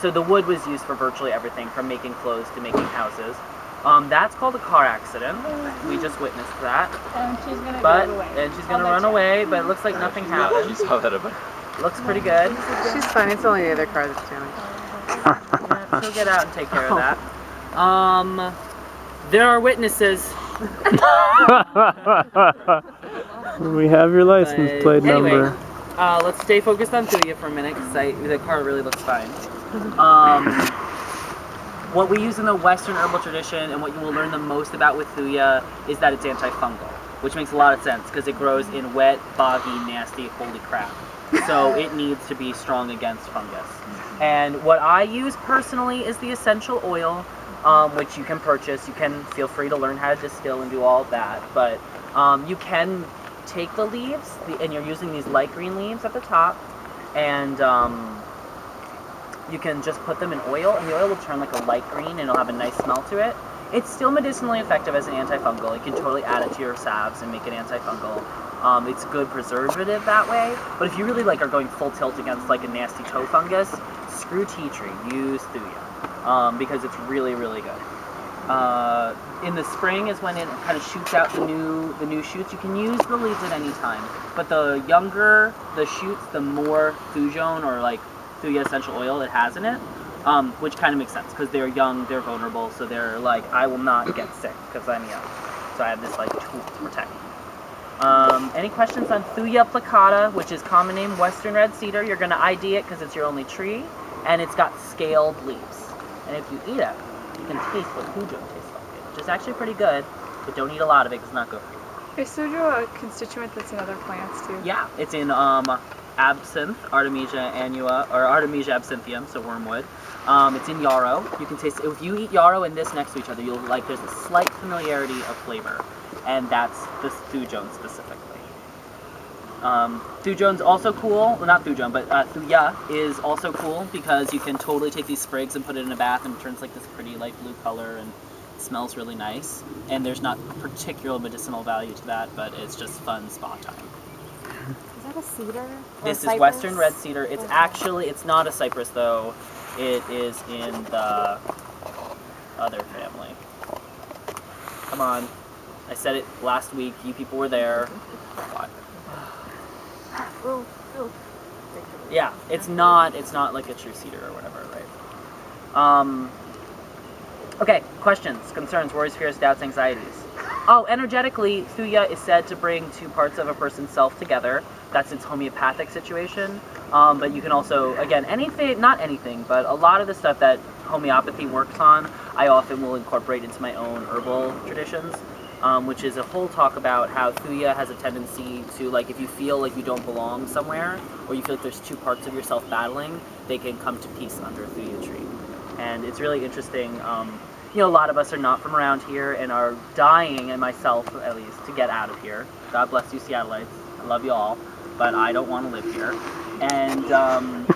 so the wood was used for virtually everything, from making clothes to making houses. That's called a car accident. We just witnessed that. And she's gonna run away. And she's gonna run away, but it looks like nothing happened. She saw that a bit. Looks pretty good. She's fine. It's only the other car that's damaged. Yeah, she'll get out and take care of that. There are witnesses. We have your license plate number. Let's stay focused on Thuja for a minute, because the car really looks fine. What we use in the Western herbal tradition, and what you will learn the most about with Thuja, is that it's antifungal, which makes a lot of sense, because it grows in wet, boggy, nasty, holy crap. So it needs to be strong against fungus. And what I use personally is the essential oil, which you can purchase. You can feel free to learn how to distill and do all of that, but you can take the leaves, and you're using these light green leaves at the top, and you can just put them in oil, and the oil will turn like a light green, and it'll have a nice smell to it. It's still medicinally effective as an antifungal. You can totally add it to your salves and make it antifungal. It's a good preservative that way, but if you really are going full tilt against like a nasty toe fungus, screw tea tree, use Thuja, because it's really, really good. In the spring is when it kind of shoots out the new shoots. You can use the leaves at any time, but the younger the shoots, the more Thujone or like Thuja essential oil it has in it, which kind of makes sense because they're young, they're vulnerable, so they're like, I will not get sick because I'm young, so I have this like tool to protect me. Any questions on Thuja Plicata, which is common name Western Red Cedar? You're going to ID it because it's your only tree, and it's got scaled leaves, and if you eat it, you can taste what Thujone tastes like, which is actually pretty good, but don't eat a lot of it because it's not good for you. Is Thuja a constituent that's in other plants too? Yeah, it's in absinthe, Artemisia annua, or Artemisia absinthium, so wormwood. It's in yarrow. You can taste, if you eat yarrow and this next to each other, you'll like, there's a slight familiarity of flavor, and that's the Thujone specifically. Thujone's also cool, well not Thujone, but Thuja is also cool because you can totally take these sprigs and put it in a bath and it turns like this pretty light blue color and it smells really nice. And there's not particular medicinal value to that, but it's just fun spa time. Is that a cedar? This is Western Red Cedar. It's actually, it's not a cypress though. It is in the other family. Come on. I said it last week. You people were there. Yeah, it's not like a true cedar or whatever, right? Okay, questions, concerns, worries, fears, doubts, anxieties. Oh, energetically, Thuja is said to bring two parts of a person's self together. That's its homeopathic situation. But you can also, again, anything, not anything, but a lot of the stuff that homeopathy works on, I often will incorporate into my own herbal traditions, which is a whole talk about how Thuja has a tendency to, like, if you feel like you don't belong somewhere, or you feel like there's two parts of yourself battling, they can come to peace under a Thuja tree. And it's really interesting. You know, a lot of us are not from around here and are dying, and myself at least, to get out of here. God bless you, Seattleites. I love you all, but I don't want to live here. And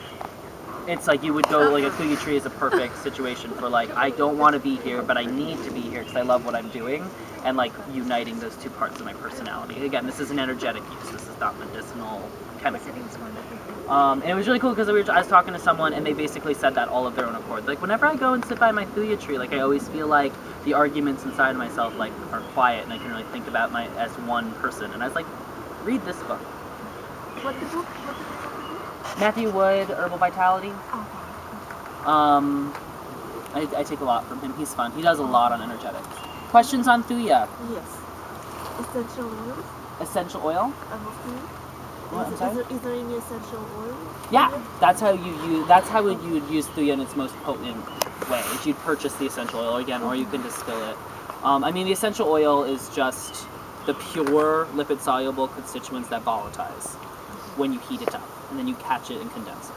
it's like you would go, like a Thuja tree is a perfect situation for like, I don't want to be here, but I need to be here because I love what I'm doing, and like uniting those two parts of my personality. Again, this is an energetic use. This is not medicinal, chemical. And it was really cool because I was talking to someone and they basically said that all of their own accord. Like, whenever I go and sit by my Thuja tree, like I always feel like the arguments inside of myself like are quiet and I can really think about my as one person. And I was like, read this book. What the book? Matthew Wood, Herbal Vitality. I take a lot from him. He's fun. He does a lot on energetics. Questions on Thuja? Yes. Essential oils? Essential oil? Is there any essential oil? Yeah, that's how you would use Thuja in its most potent way. Is you'd purchase the essential oil again, or you can distill it. I mean, the essential oil is just the pure lipid-soluble constituents that volatilize when you heat it up, and then you catch it and condense it.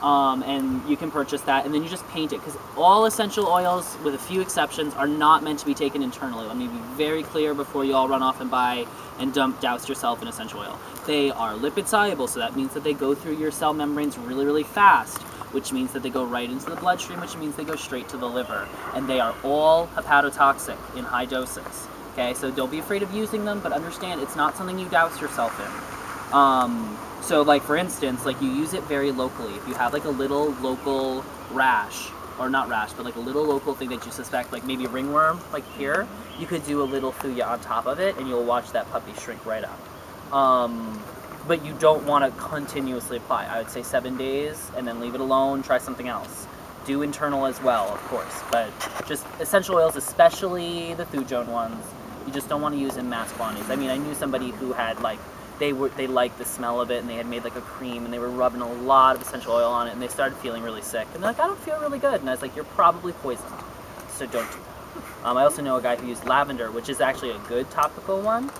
And you can purchase that, and then you just paint it, because all essential oils, with a few exceptions, are not meant to be taken internally. Let me be very clear before you all run off and buy and douse yourself in essential oil. They are lipid-soluble, so that means that they go through your cell membranes really, really fast, which means that they go right into the bloodstream, which means they go straight to the liver. And they are all hepatotoxic in high doses. Okay, so don't be afraid of using them, but understand it's not something you douse yourself in. So like for instance, like you use it very locally. If you have like a little local rash, or not rash, but like a little local thing that you suspect, like maybe ringworm, like here, you could do a little Thuja on top of it, and you'll watch that puppy shrink right up. But you don't want to continuously apply. I would say 7 days, and then leave it alone. Try something else. Do internal as well, of course, but just essential oils, especially the Thujone ones, you just don't want to use in mass quantities. I mean, I knew somebody who had like they liked the smell of it, and they had made like a cream, and they were rubbing a lot of essential oil on it, and they started feeling really sick. And they're like, I don't feel really good. And I was like, you're probably poisoned, so don't do that. I also know a guy who used lavender, which is actually a good topical one.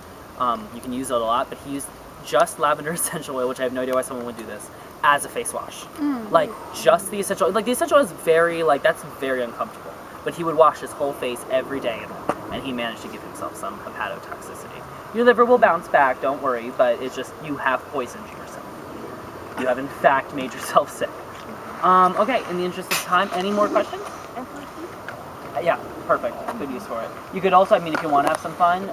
You can use it a lot, but he used just lavender essential oil, which I have no idea why someone would do this, as a face wash. Like, just the essential oil. Like, the essential oil is very, like, that's very uncomfortable. But he would wash his whole face every day in it, and he managed to give himself some hepatotoxicity. Your liver will bounce back, don't worry, but it's just, you have poisoned yourself. You have, in fact, made yourself sick. Okay, in the interest of time, any more questions? Yeah, perfect. Good use for it. You could also, I mean, if you want to have some fun,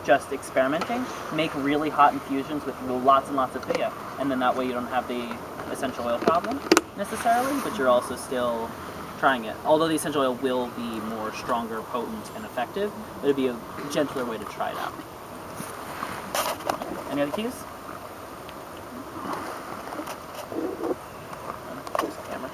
just experimenting, make really hot infusions with lots and lots of Thuja, and then that way you don't have the essential oil problem necessarily, but you're also still trying it. Although the essential oil will be more stronger, potent, and effective, it'll be a gentler way to try it out. Any other cues? Camera.